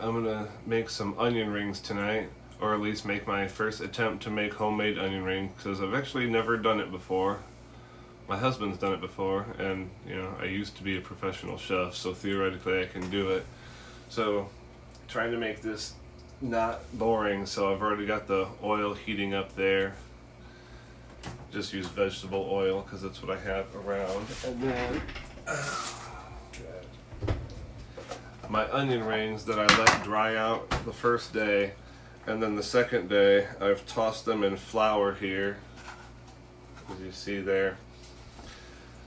I'm gonna make some onion rings tonight, or at least make my first attempt to make homemade onion rings, because I've actually never done it before. My husband's done it before, and you know, I used to be a professional chef, so theoretically I can do it. So, trying to make this not boring, so I've already got the oil heating up there. Just use vegetable oil because that's what I have around. And then my onion rings that I let dry out the first day, and then the second day I've tossed them in flour here, as you see there.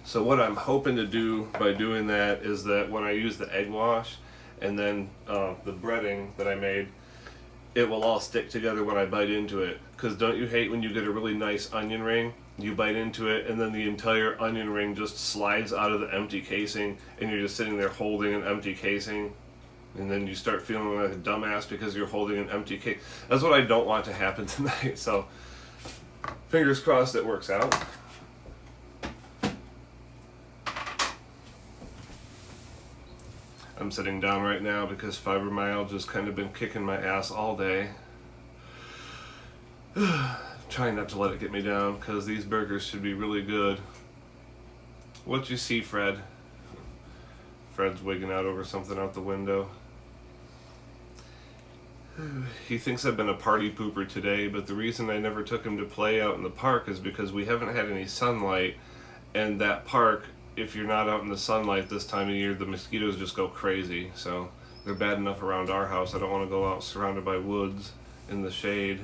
So what I'm hoping to do by doing that is that when I use the egg wash and then the breading that I made, it will all stick together when I bite into it. Because don't you hate when you get a really nice onion ring, you bite into it, and then the entire onion ring just slides out of the empty casing, and you're just sitting there holding an empty casing, and then you start feeling like a dumbass because you're holding an empty case. That's what I don't want to happen tonight, so fingers crossed it works out. I'm sitting down right now because fibromyalgia's kind of been kicking my ass all day. Trying not to let it get me down because these burgers should be really good. What you see, Fred? Fred's wigging out over something out the window. He thinks I've been a party pooper today, but the reason I never took him to play out in the park is because we haven't had any sunlight, and that park, if you're not out in the sunlight this time of year, the mosquitoes just go crazy. So they're bad enough around our house. I don't want to go out surrounded by woods in the shade.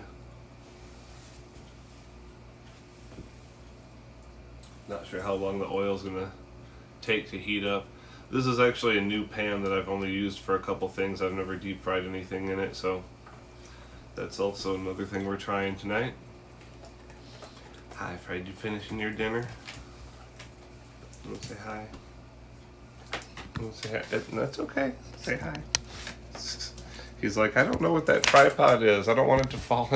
Not sure how long the oil's gonna take to heat up. This is actually a new pan that I've only used for a couple things. I've never deep fried anything in it, so that's also another thing we're trying tonight. Hi, Fred, you finishing your dinner? You want to say hi? You want to say hi? That's okay. Say hi. He's like, I don't know what that tripod is. I don't want it to fall.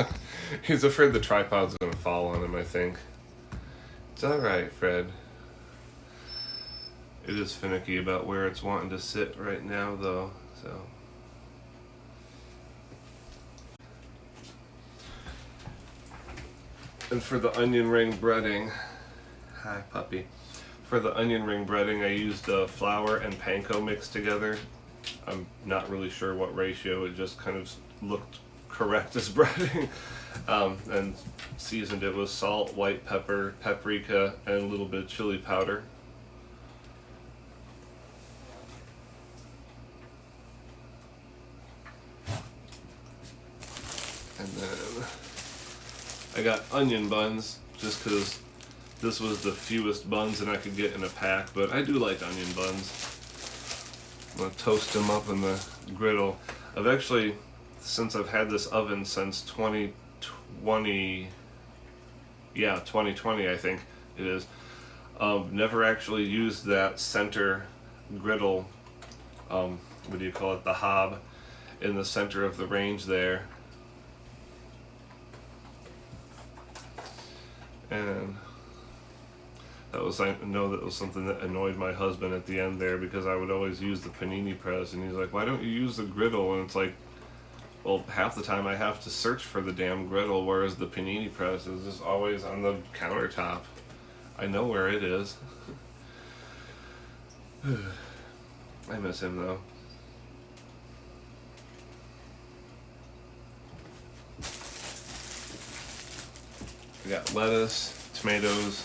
He's afraid the tripod's going to fall on him, I think. It's alright, Fred. It is finicky about where it's wanting to sit right now, though, so. And for the onion ring breading, hi, puppy. For the onion ring breading, I used flour and panko mixed together. I'm not really sure what ratio, it just kind of looked correct as breading. And seasoned it with salt, white pepper, paprika, and a little bit of chili powder. And then I got onion buns just because this was the fewest buns that I could get in a pack, but I do like onion buns. I'm going to toast them up in the griddle. I've actually, since I've had this oven since 2020, I think it is, never actually used that center griddle, what do you call it, the hob, in the center of the range there. And that was, I know that was something that annoyed my husband at the end there, because I would always use the panini press, and he's like, why don't you use the griddle? And it's like, well, half the time I have to search for the damn griddle, whereas the panini press is just always on the countertop. I know where it is. I miss him though. I got lettuce, tomatoes,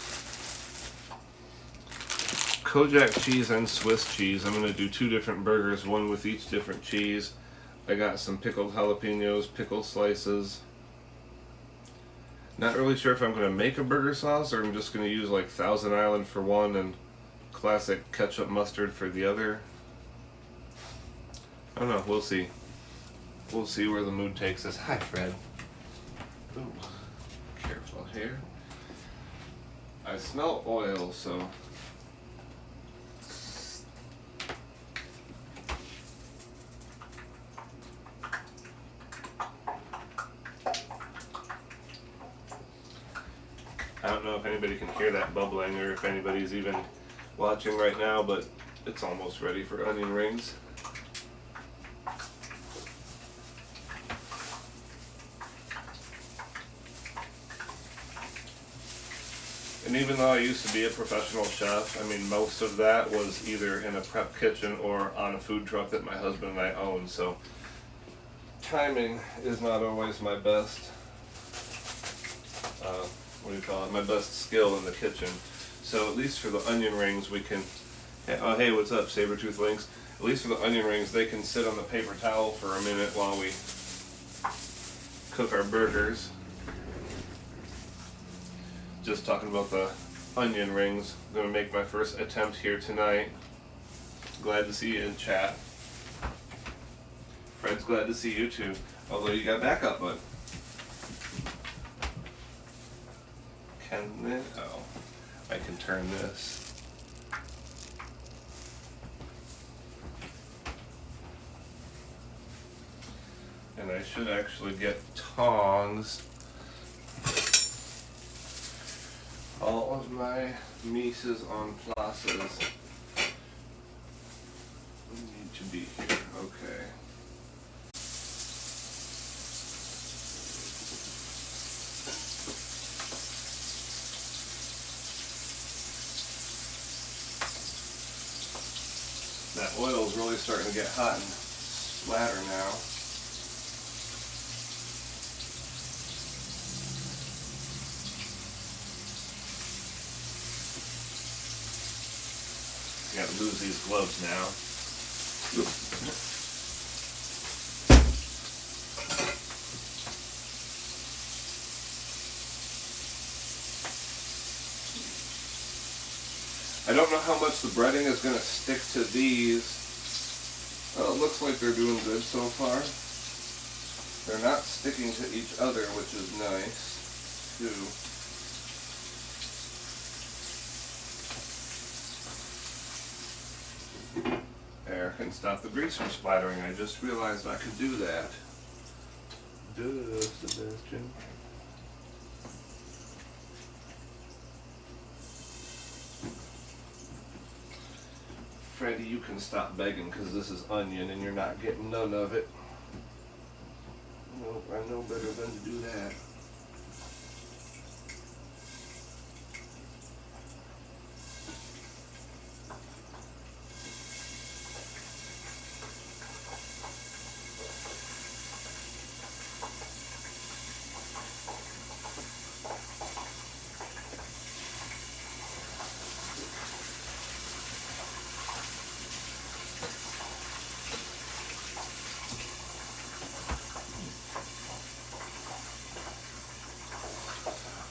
Kojak cheese and Swiss cheese. I'm going to do 2 different burgers, one with each different cheese. I got some pickled jalapenos, pickle slices. Not really sure if I'm going to make a burger sauce or I'm just going to use like Thousand Island for one and classic ketchup mustard for the other. I don't know, we'll see. We'll see where the mood takes us. Hi, Fred. Ooh, careful here. I smell oil, so... I don't know if anybody can hear that bubbling or if anybody's even watching right now, but it's almost ready for onion rings. And even though I used to be a professional chef, I mean, most of that was either in a prep kitchen or on a food truck that my husband and I own. So timing is not always my best, what do you call it, my best skill in the kitchen. So at least for the onion rings we can, oh hey, what's up, Saber-Tooth Links? At least for the onion rings, they can sit on the paper towel for a minute while we cook our burgers. Just talking about the onion rings. I'm going to make my first attempt here tonight. Glad to see you in chat. Fred's glad to see you too. Although you got backup, bud. Oh, I can turn this. And I should actually get tongs. All of my Mises en places need to be here. Okay. That oil is really starting to get hot and splatter now. I gotta lose these gloves now. I don't know how much the breading is going to stick to these. Well, it looks like they're doing good so far. They're not sticking to each other, which is nice, too. There, can stop the grease from splattering. I just realized I could do that. Duh, Sebastian. Freddie, you can stop begging because this is onion and you're not getting none of it. Nope, I know better than to do that.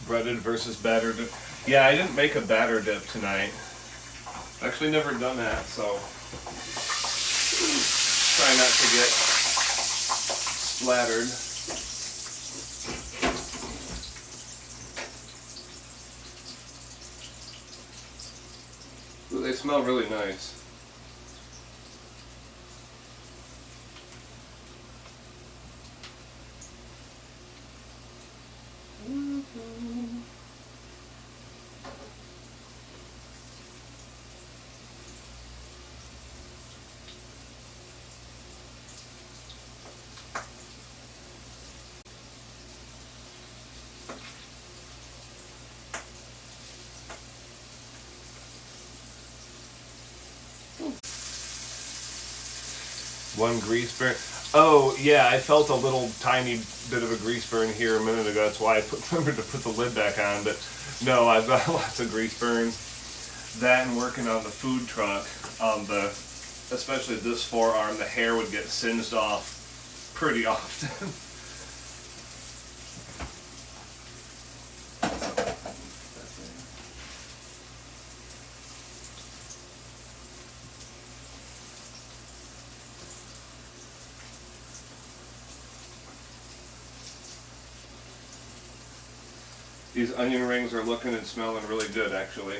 Breaded versus batter dip. Yeah, I didn't make a batter dip tonight. Actually never done that, so try not to get splattered. Ooh, they smell really nice. One grease burn. Oh, yeah, I felt a little tiny bit of a grease burn here a minute ago. That's why I remembered to put the lid back on. But no, I've got lots of grease burns. That and working on the food truck, especially this forearm, the hair would get singed off pretty often. These onion rings are looking and smelling really good, actually.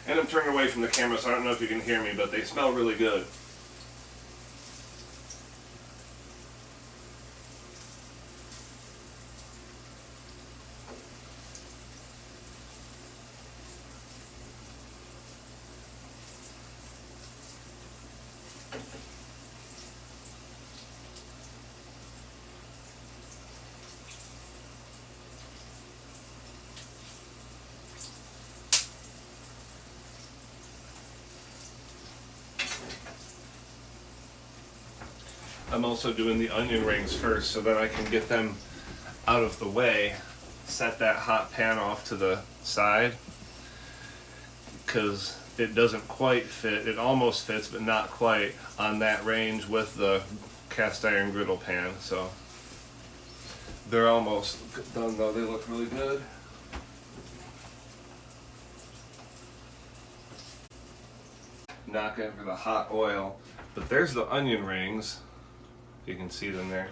And I'm turning away from the camera, so I don't know if you can hear me, but they smell really good. I'm also doing the onion rings first so that I can get them out of the way. Set that hot pan off to the side because it doesn't quite fit. It almost fits, but not quite on that range with the cast iron griddle pan. So they're almost done though. They look really good. Knock over the hot oil. But there's the onion rings. You can see them there.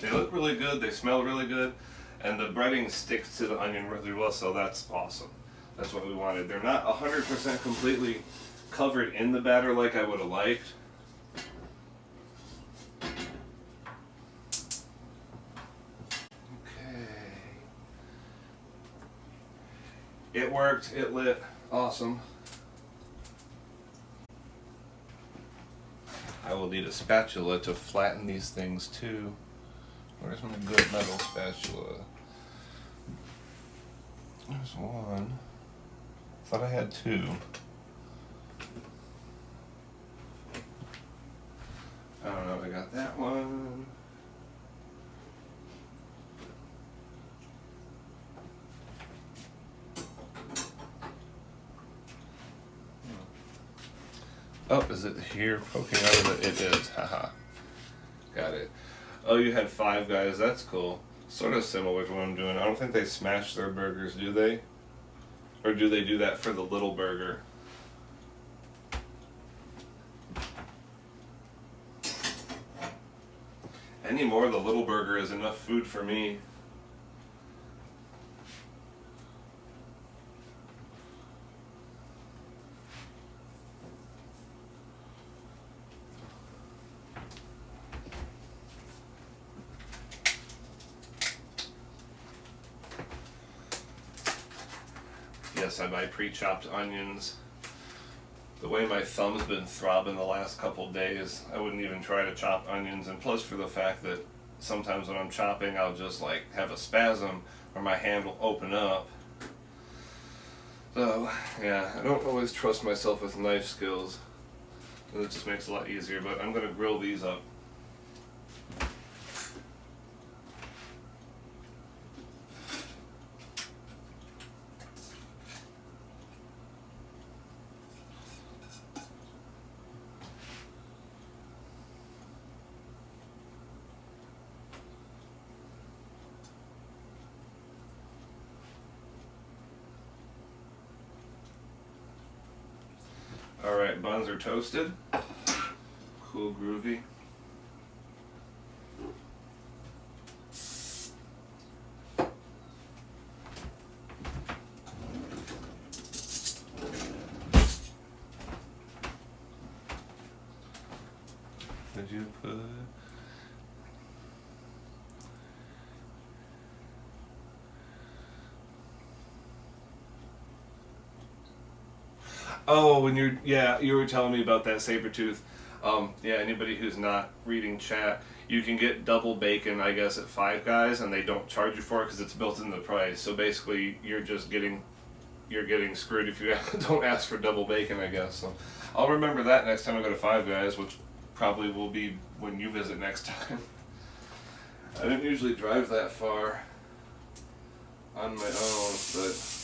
They look really good, they smell really good, and the breading sticks to the onion really well, so that's awesome. That's what we wanted. They're not 100% completely covered in the batter like I would have liked. Okay. It worked, it lit, awesome. I will need a spatula to flatten these things too. Where's my good metal spatula? There's one. Thought I had two. I don't know if I got that one. Oh, is it here poking out of it? It is, haha. Got it. Oh, you had Five Guys, that's cool. Sort of similar to what I'm doing. I don't think they smash their burgers, do they? Or do they do that for the little burger? Anymore, the little burger is enough food for me. Yes, I buy pre-chopped onions. The way my thumb's been throbbing the last couple days, I wouldn't even try to chop onions, and plus for the fact that sometimes when I'm chopping I'll just like have a spasm or my hand will open up. So yeah, I don't always trust myself with knife skills. It just makes it a lot easier, but I'm going to grill these up. Alright, buns are toasted. Cool, groovy. Did you put... Oh, when you're, yeah, you were telling me about that saber tooth. Yeah, anybody who's not reading chat, you can get double bacon, I guess, at Five Guys, and they don't charge you for it because it's built into the price. So basically, you're getting screwed if you don't ask for double bacon, I guess. So I'll remember that next time I go to Five Guys, which probably will be when you visit next time. I don't usually drive that far on my own, but...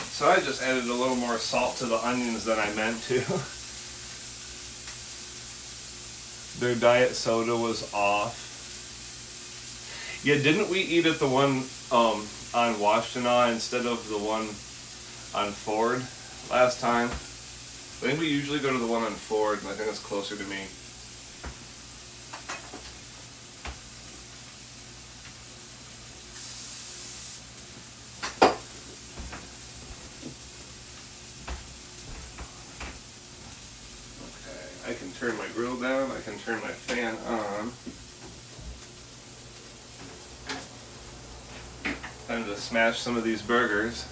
So I just added a little more salt to the onions than I meant to. Their diet soda was off. Yeah, didn't we eat at the one on Washtenaw instead of the one on Ford last time? I think we usually go to the one on Ford, and I think it's closer to me. Okay, I can turn my grill down, I can turn my fan on. Time to smash some of these burgers.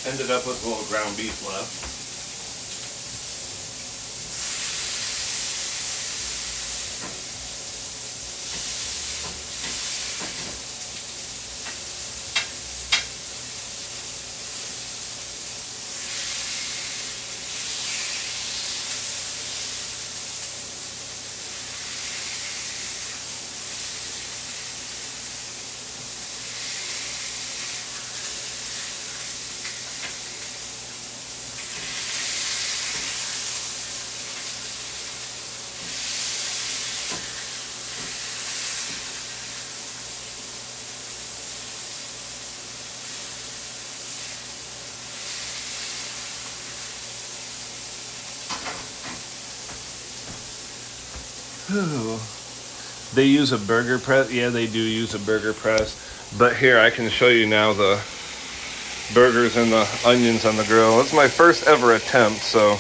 Ended up with a little ground beef left. They use a burger press. Yeah, they do use a burger press. But here, I can show you now the burgers and the onions on the grill. It's my first ever attempt, so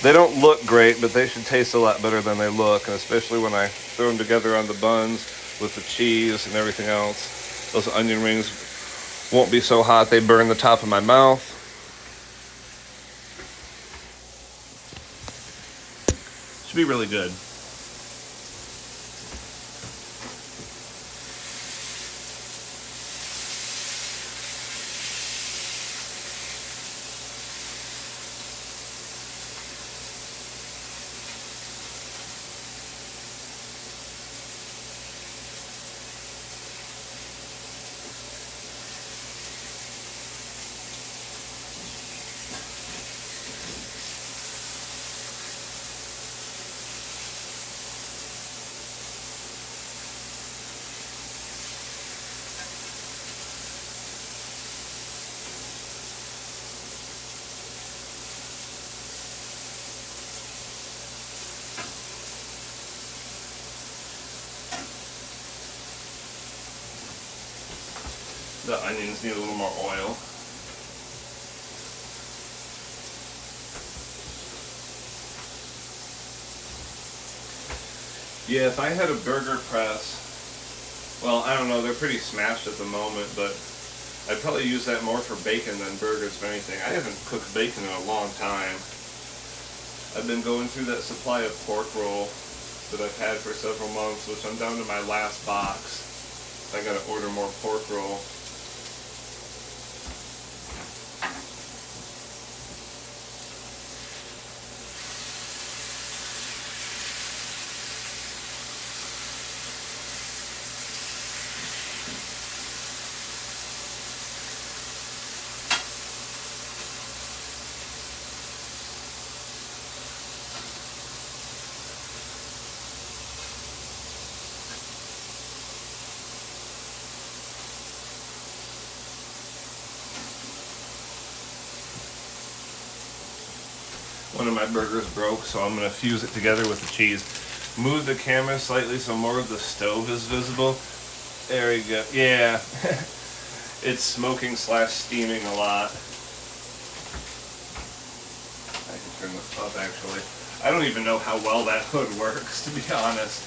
they don't look great, but they should taste a lot better than they look, and especially when I throw them together on the buns with the cheese and everything else. Those onion rings won't be so hot they burn the top of my mouth. Should be really good. The onions need a little more oil. Yeah, if I had a burger press, well, I don't know, they're pretty smashed at the moment, but I'd probably use that more for bacon than burgers or anything. I haven't cooked bacon in a long time. I've been going through that supply of pork roll that I've had for several months, which I'm down to my last box. I gotta order more pork roll. One of my burgers broke, so I'm going to fuse it together with the cheese. Move the camera slightly so more of the stove is visible. There we go. Yeah. It's smoking / steaming a lot. I can turn this up actually. I don't even know how well that hood works, to be honest.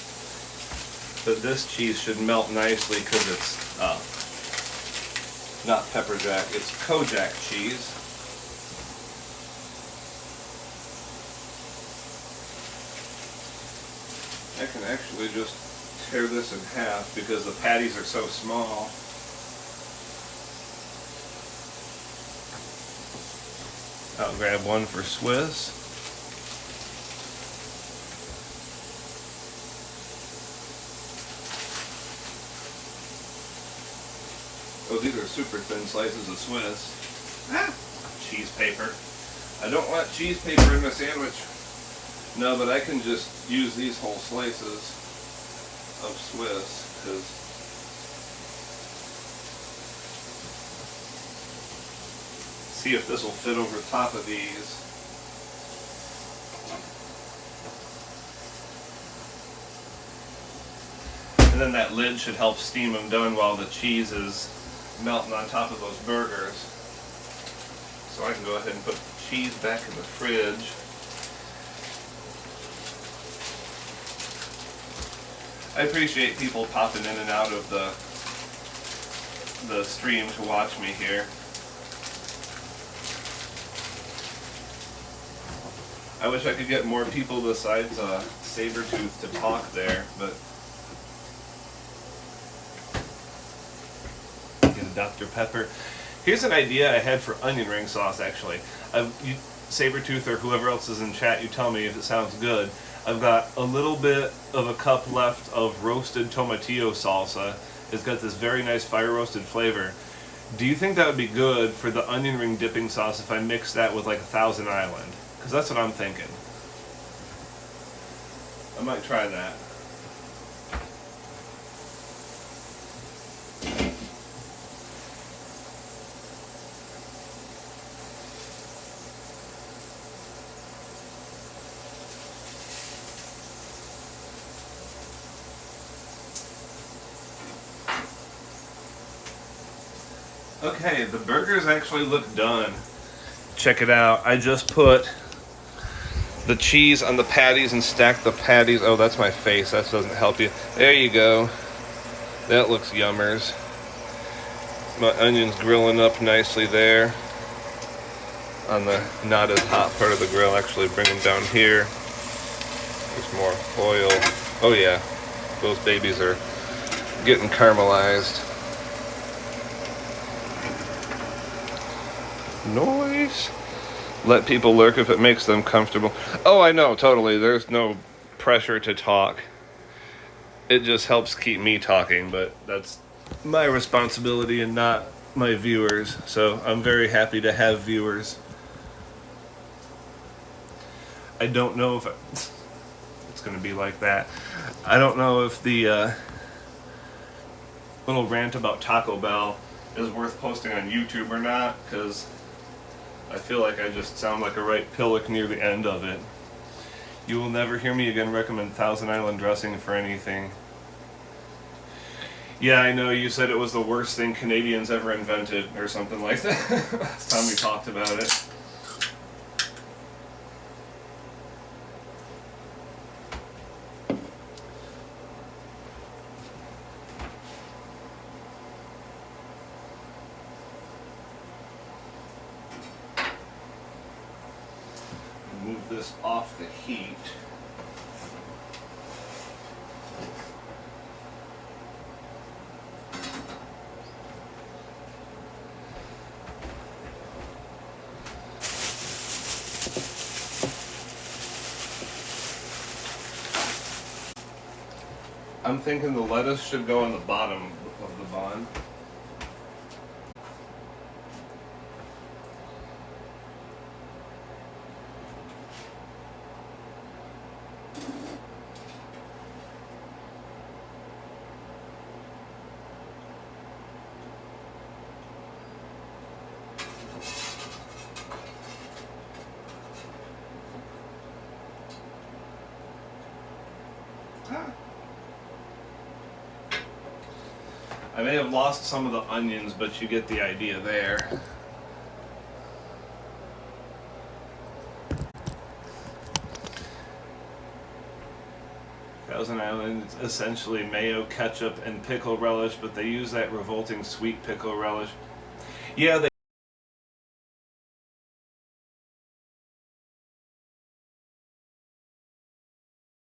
But this cheese should melt nicely because it's not pepper jack, it's Kojak cheese. I can actually just tear this in half because the patties are so small. I'll grab one for Swiss. Oh, these are super thin slices of Swiss. Ah, cheese paper. I don't want cheese paper in my sandwich. No, but I can just use these whole slices of Swiss, because see if this will fit over top of these. And then that lid should help steam them done while the cheese is melting on top of those burgers. So I can go ahead and put the cheese back in the fridge. I appreciate people popping in and out of the stream to watch me here. I wish I could get more people besides Sabretooth to talk there, but get a Dr. Pepper. Here's an idea I had for onion ring sauce, actually. Sabretooth or whoever else is in chat, you tell me if it sounds good. I've got a little bit of a cup left of roasted tomatillo salsa. It's got this very nice fire roasted flavor. Do you think that would be good for the onion ring dipping sauce if I mix that with like a Thousand Island? Because that's what I'm thinking. I might try that. Okay, the burgers actually look done. Check it out. I just put the cheese on the patties and stacked the patties. Oh, that's my face. That doesn't help you. There you go. That looks yummers. My onions grilling up nicely there on the not as hot part of the grill. Actually bring them down here. There's more oil. Oh yeah, those babies are getting caramelized. Noise. Let people lurk if it makes them comfortable. Oh, I know, totally. There's no pressure to talk. It just helps keep me talking, but that's my responsibility and not my viewers. So I'm very happy to have viewers. I don't know if it's going to be like that. I don't know if the little rant about Taco Bell is worth posting on YouTube or not, because I feel like I just sound like a right pillock near the end of it. You will never hear me again recommend Thousand Island dressing for anything. Yeah, I know, you said it was the worst thing Canadians ever invented, or something like that, last time we talked about it. Move this off the heat. I'm thinking the lettuce should go on the bottom of the bun. I may have lost some of the onions, but you get the idea there. Thousand Island is essentially mayo, ketchup, and pickle relish, but they use that revolting sweet pickle relish. Yeah, they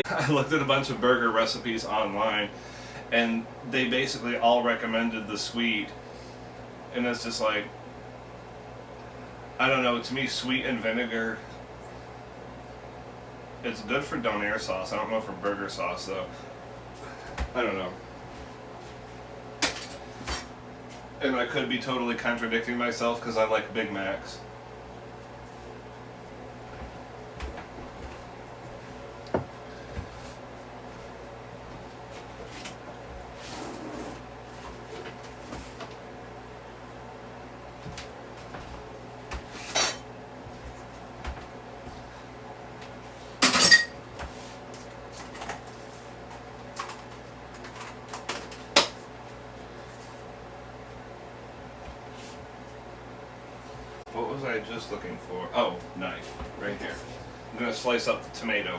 I looked at a bunch of burger recipes online, and they basically all recommended the sweet, and it's just like, I don't know, to me sweet and vinegar, it's good for donair sauce. I don't know for burger sauce though. I don't know. And I could be totally contradicting myself because I like Big Macs. What was I just looking for? Oh, knife, right here. I'm gonna slice up the tomato.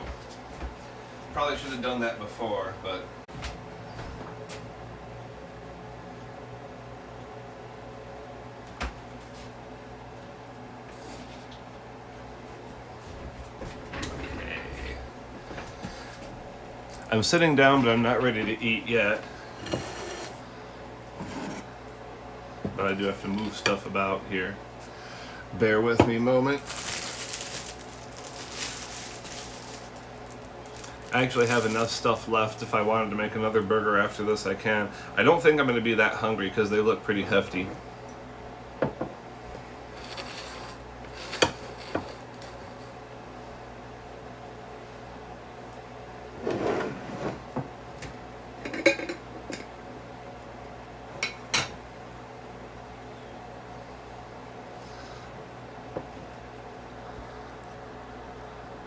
Probably should have done that before, but okay. I'm sitting down, but I'm not ready to eat yet. But I do have to move stuff about here. Bear with me a moment. I actually have enough stuff left. If I wanted to make another burger after this, I can. I don't think I'm going to be that hungry because they look pretty hefty.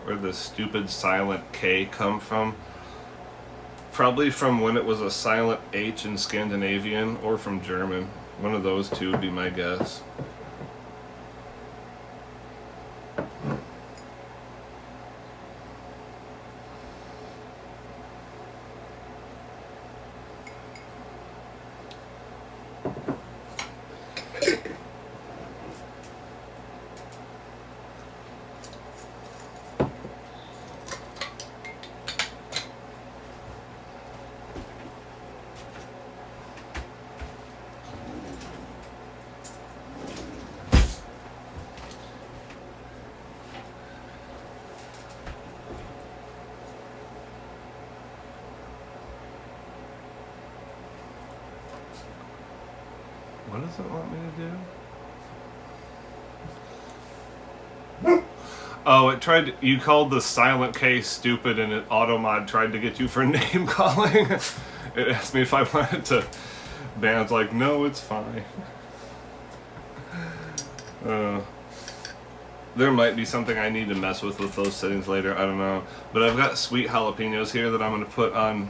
Where the stupid silent K come from? Probably from when it was a silent H in Scandinavian, or from German. One of those two would be my guess. What does it want me to do? Oh, it tried to, you called the silent K stupid and it automod tried to get you for name calling. It asked me if I wanted to ban. It's like, no, it's fine. There might be something I need to mess with those settings later. I don't know. But I've got sweet jalapenos here that I'm going to put on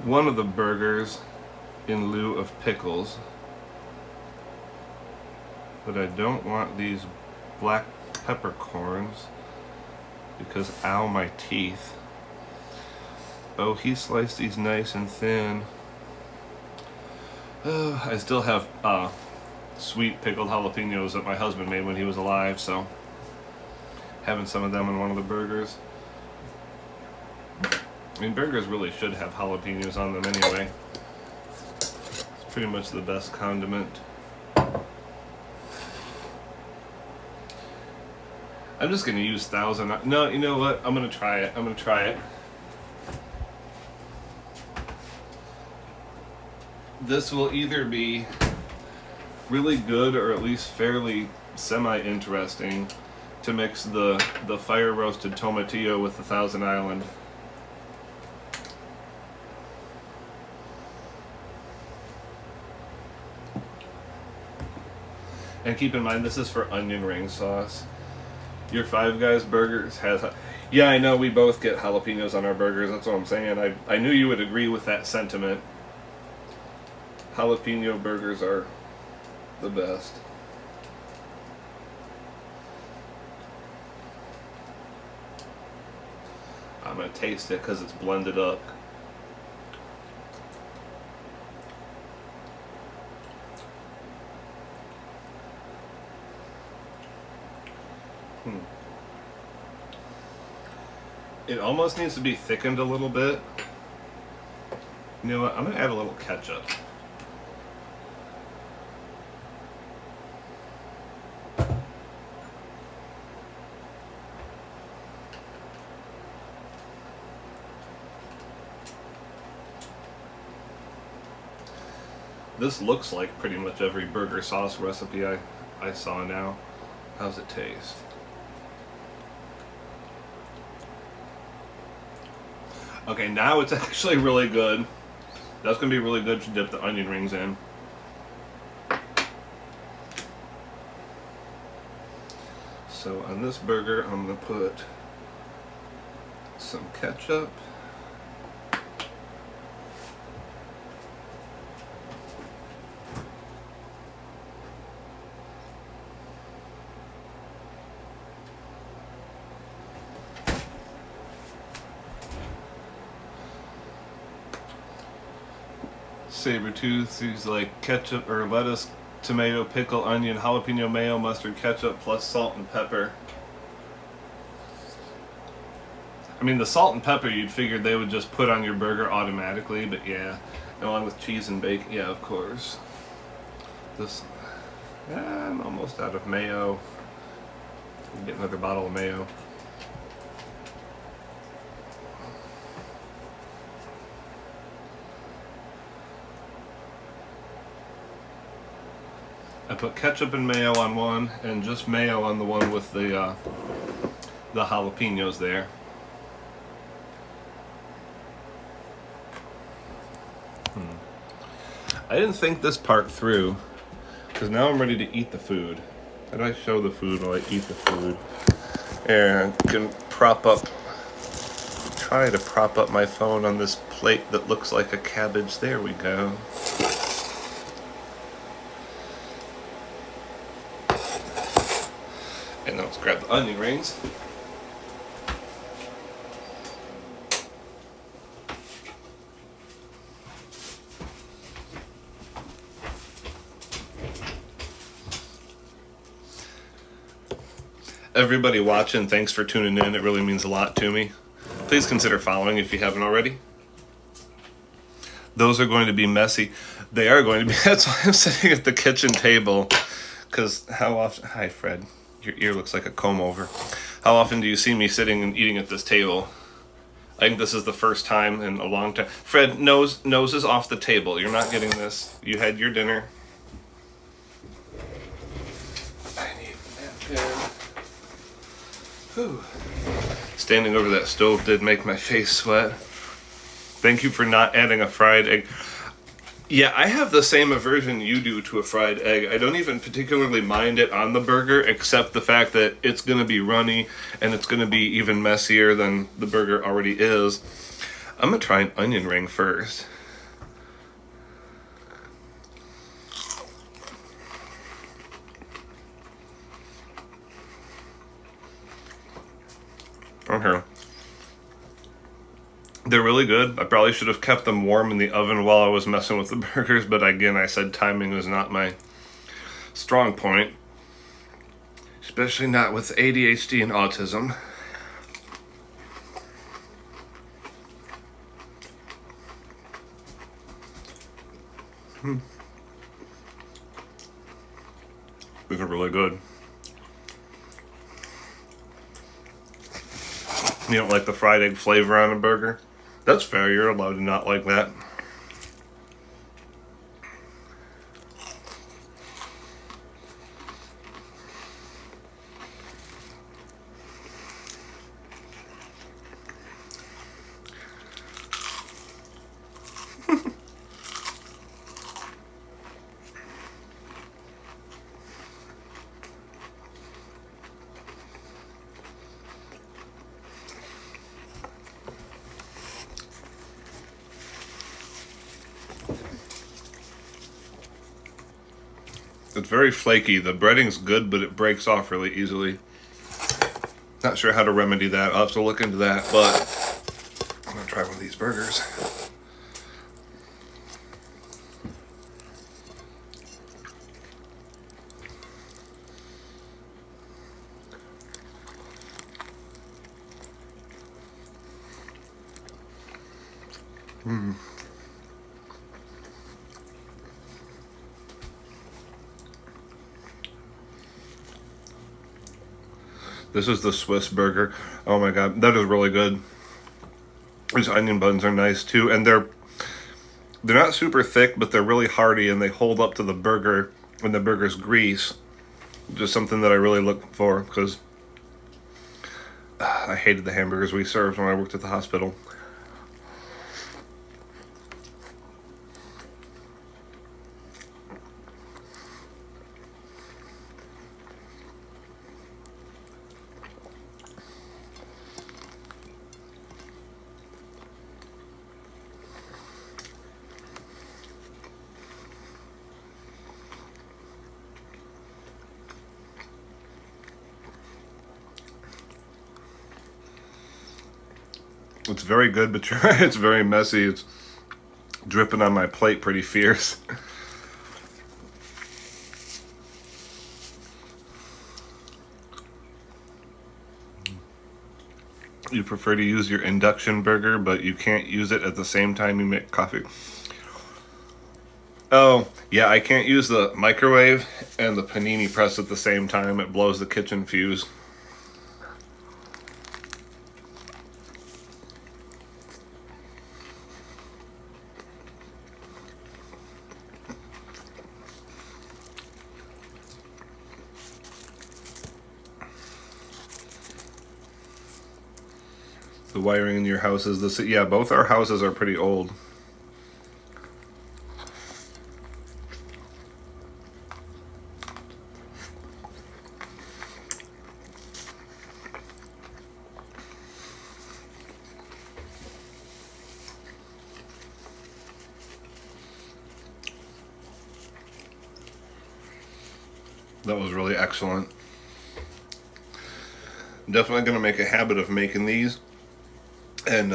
one of the burgers in lieu of pickles. But I don't want these black peppercorns because ow, my teeth. Oh, he sliced these nice and thin. I still have sweet pickled jalapenos that my husband made when he was alive, so having some of them in one of the burgers. I mean, burgers really should have jalapenos on them anyway. It's pretty much the best condiment. I'm just gonna use 1,000. No, you know what? I'm gonna try it. I'm gonna try it. This will either be really good or at least fairly semi-interesting to mix the fire roasted tomatillo with the Thousand Island. And keep in mind, this is for onion ring sauce. Your Five Guys burgers has... Yeah, I know we both get jalapenos on our burgers. That's what I'm saying. I knew you would agree with that sentiment. Jalapeno burgers are the best. I'm going to taste it because it's blended up. It almost needs to be thickened a little bit. You know what? I'm going to add a little ketchup. This looks like pretty much every burger sauce recipe I saw now. How's it taste? Okay, now it's actually really good. That's going to be really good to dip the onion rings in. So on this burger, I'm going to put some ketchup. Sabertooth, these like ketchup or lettuce, tomato, pickle, onion, jalapeno mayo, mustard, ketchup, plus salt and pepper. I mean, the salt and pepper you'd figure they would just put on your burger automatically, but yeah, along with cheese and bacon, yeah, of course. This, I'm almost out of mayo. Get another bottle of mayo. I put ketchup and mayo on one, and just mayo on the one with the jalapenos there. I didn't think this part through, because now I'm ready to eat the food. How do I show the food while I eat the food? And I can try to prop up my phone on this plate that looks like a cabbage. There we go. And now let's grab the onion rings. Everybody watching, thanks for tuning in. It really means a lot to me. Please consider following if you haven't already. Those are going to be messy. They are going to be. That's why I'm sitting at the kitchen table. Because how often... Hi, Fred. Your ear looks like a comb over. How often do you see me sitting and eating at this table? I think this is the first time in a long time. Fred, nose is off the table. You're not getting this. You had your dinner. I need a napkin. Whew. Standing over that stove did make my face sweat. Thank you for not adding a fried egg. Yeah, I have the same aversion you do to a fried egg. I don't even particularly mind it on the burger, except the fact that it's going to be runny and it's going to be even messier than the burger already is. I'm going to try an onion ring first. Okay. They're really good. I probably should have kept them warm in the oven while I was messing with the burgers, but again, I said timing was not my strong point. Especially not with ADHD and autism. These are really good. You don't like the fried egg flavor on a burger? That's fair, you're allowed to not like that. It's very flaky. The breading's good, but it breaks off really easily. Not sure how to remedy that. I'll have to look into that, but I'm gonna try one of these burgers. This is the Swiss burger. Oh my god, that is really good. These onion buns are nice too, and they're They're not super thick, but they're really hearty, and they hold up to the burger and the burger's grease. Just something that I really look for, because I hated the hamburgers we served when I worked at the hospital. It's very good, but you're right, it's very messy. It's dripping on my plate pretty fierce. You prefer to use your induction burger, but you can't use it at the same time you make coffee. Oh, yeah, I can't use the microwave and the panini press at the same time. It blows the kitchen fuse. The wiring in your house is the... Yeah, both our houses are pretty old. That was really excellent. I'm definitely going to make a habit of making these. And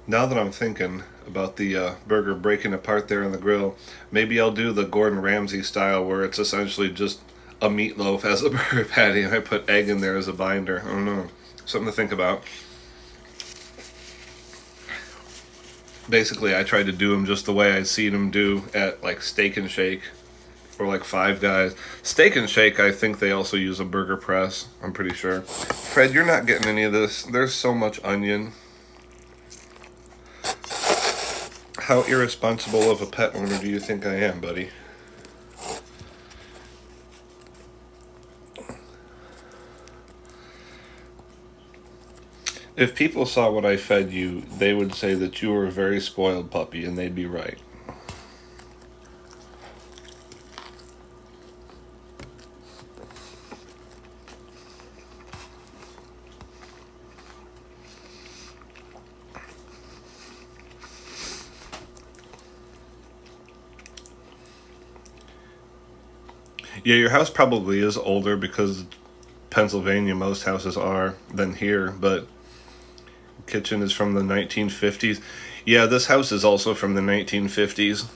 now that I'm thinking about the burger breaking apart there on the grill, maybe I'll do the Gordon Ramsay style, where it's essentially just a meatloaf as a burger patty and I put egg in there as a binder. I don't know. Something to think about. Basically, I tried to do them just the way I'd seen them do at like Steak and Shake or like Five Guys. Steak and Shake, I think they also use a burger press. I'm pretty sure. Fred, you're not getting any of this. There's so much onion. How irresponsible of a pet owner do you think I am, buddy? If people saw what I fed you, they would say that you were a very spoiled puppy, and they'd be right. Yeah, your house probably is older, because Pennsylvania, most houses are, than here, but kitchen is from the 1950s. Yeah, this house is also from the 1950s.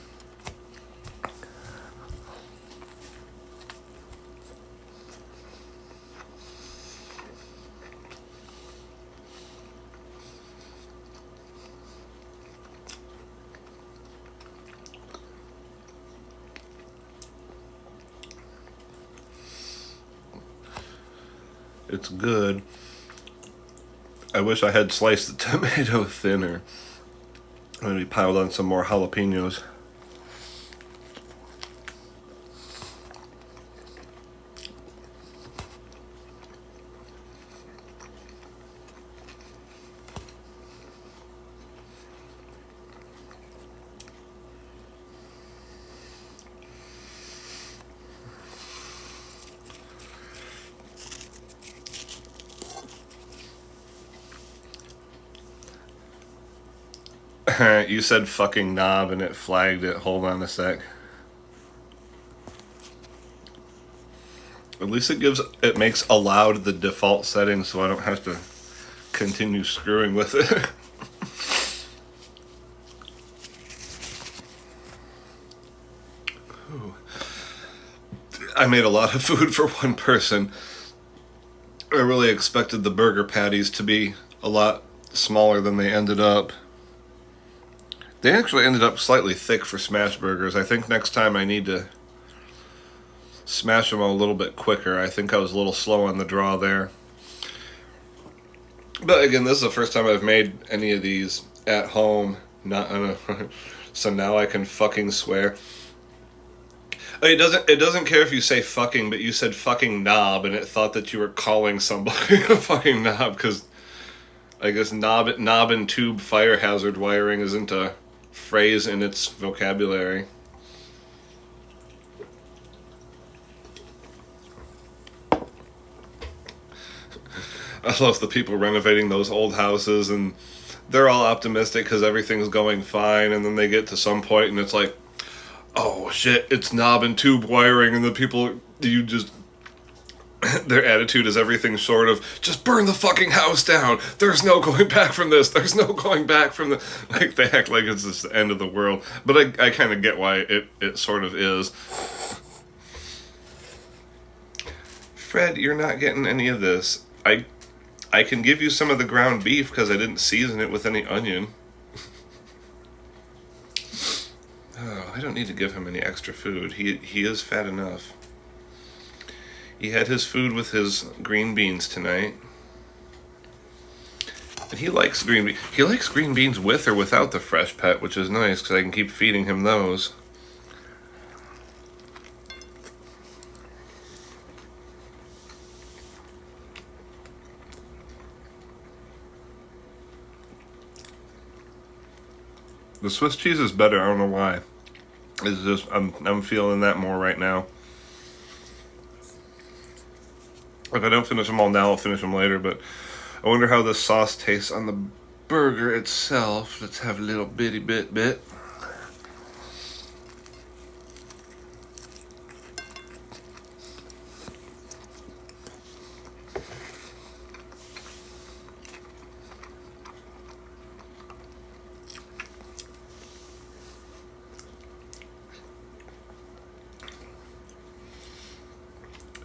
It's good. I wish I had sliced the tomato thinner. Maybe piled on some more jalapenos. You said fucking knob and it flagged it. Hold on a sec. At least it makes allowed the default setting, so I don't have to continue screwing with it. I made a lot of food for one person. I really expected the burger patties to be a lot smaller than they ended up. They actually ended up slightly thick for smash burgers. I think next time I need to smash them a little bit quicker. I think I was a little slow on the draw there. But again, this is the first time I've made any of these at home. Not on a, so now I can fucking swear. Oh, it doesn't care if you say fucking, but you said fucking knob, and it thought that you were calling somebody a fucking knob, because I guess knob and tube fire hazard wiring isn't a phrase in its vocabulary. I love the people renovating those old houses, and they're all optimistic because everything's going fine, and then they get to some point and it's like, oh shit, it's knob and tube wiring, and the people, you just, their attitude is everything short of, just burn the fucking house down, there's no going back from this, there's no going back from the, like, they act like it's just the end of the world, but I kind of get why it sort of is. Fred, you're not getting any of this. I can give you some of the ground beef because I didn't season it with any onion. Oh, I don't need to give him any extra food. He is fat enough. He had his food with his green beans tonight. And he likes green beans. He likes green beans with or without the fresh pet, which is nice because I can keep feeding him those. The Swiss cheese is better. I don't know why. It's just I'm feeling that more right now. If I don't finish them all now, I'll finish them later. But I wonder how this sauce tastes on the burger itself. Let's have a little bitty bit.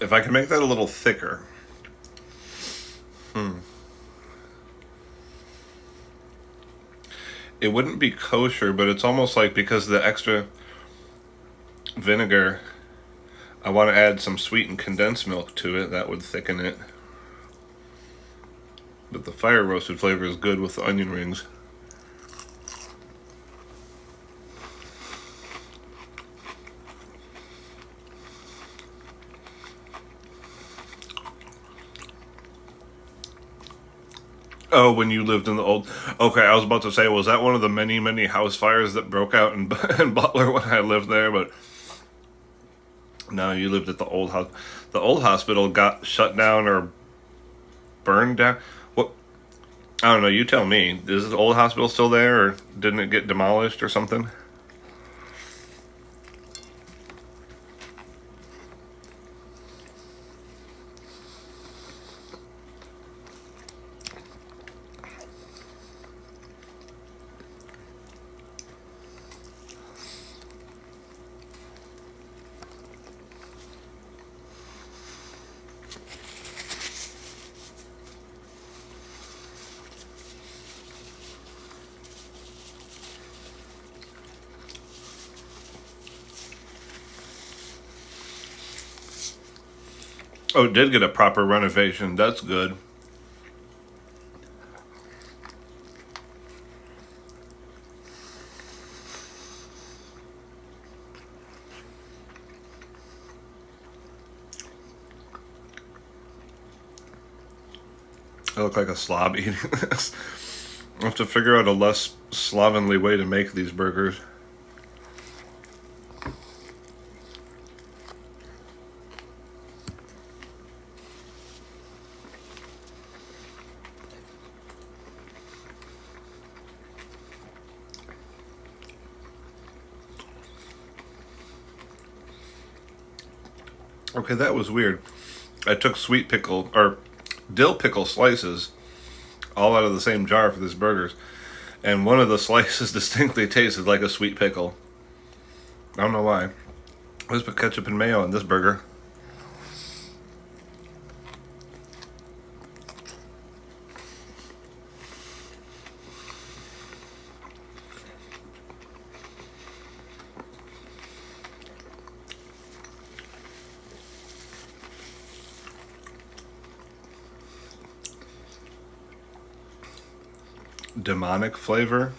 If I can make that a little thicker. It wouldn't be kosher, but it's almost like, because of the extra vinegar, I want to add some sweetened condensed milk to it. That would thicken it. But the fire roasted flavor is good with the onion rings. Oh, when you lived in the old... Okay, I was about to say, was that one of the many, many house fires that broke out in Butler when I lived there? But no, you lived at the old house. The old hospital got shut down or burned down. What? I don't know, you tell me. Is the old hospital still there, or didn't it get demolished or something? Oh, it did get a proper renovation. That's good. I look like a slob eating this. I have to figure out a less slovenly way to make these burgers. Okay, that was weird. I took sweet pickle, or dill pickle slices, all out of the same jar for these burgers, and one of the slices distinctly tasted like a sweet pickle. I don't know why. Let's put ketchup and mayo on this burger. Demonic flavor.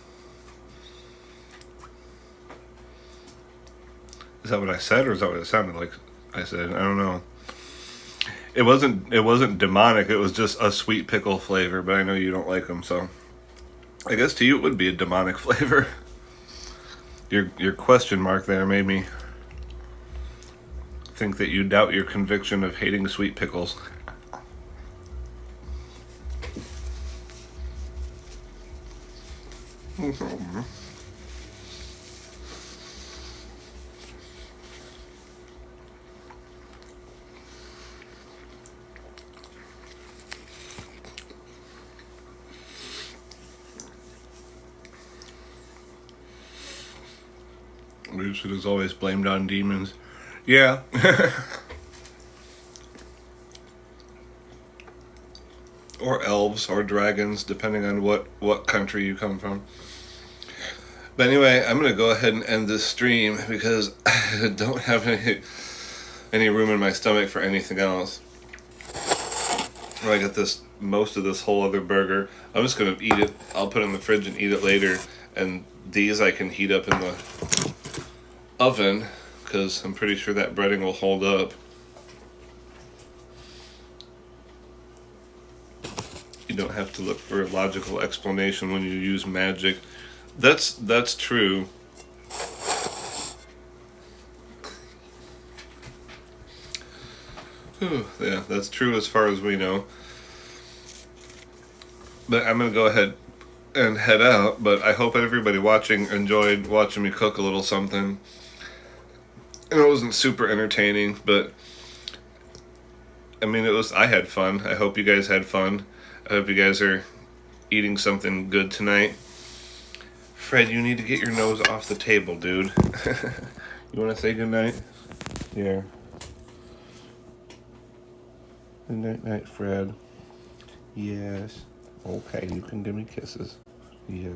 Is that what I said, or is that what it sounded like I said? I don't know. It wasn't demonic. It was just a sweet pickle flavor, but I know you don't like them, so I guess to you it would be a demonic flavor. Your question mark there made me think that you doubt your conviction of hating sweet pickles. Shit is always blamed on demons. Yeah. Or elves or dragons, depending on what country you come from. But anyway, I'm gonna go ahead and end this stream because I don't have any room in my stomach for anything else. I got most of this whole other burger. I'm just gonna eat it. I'll put it in the fridge and eat it later. And these I can heat up in the oven because I'm pretty sure that breading will hold up. You don't have to look for a logical explanation when you use magic. That's true. Whew, yeah, that's true as far as we know. But I'm gonna go ahead and head out. But I hope everybody watching enjoyed watching me cook a little something. And it wasn't super entertaining, but I mean, I had fun. I hope you guys had fun. I hope you guys are eating something good tonight. Fred, you need to get your nose off the table, dude. You want to say goodnight? Here. Good night, Fred. Yes. Okay, you can give me kisses. Yes.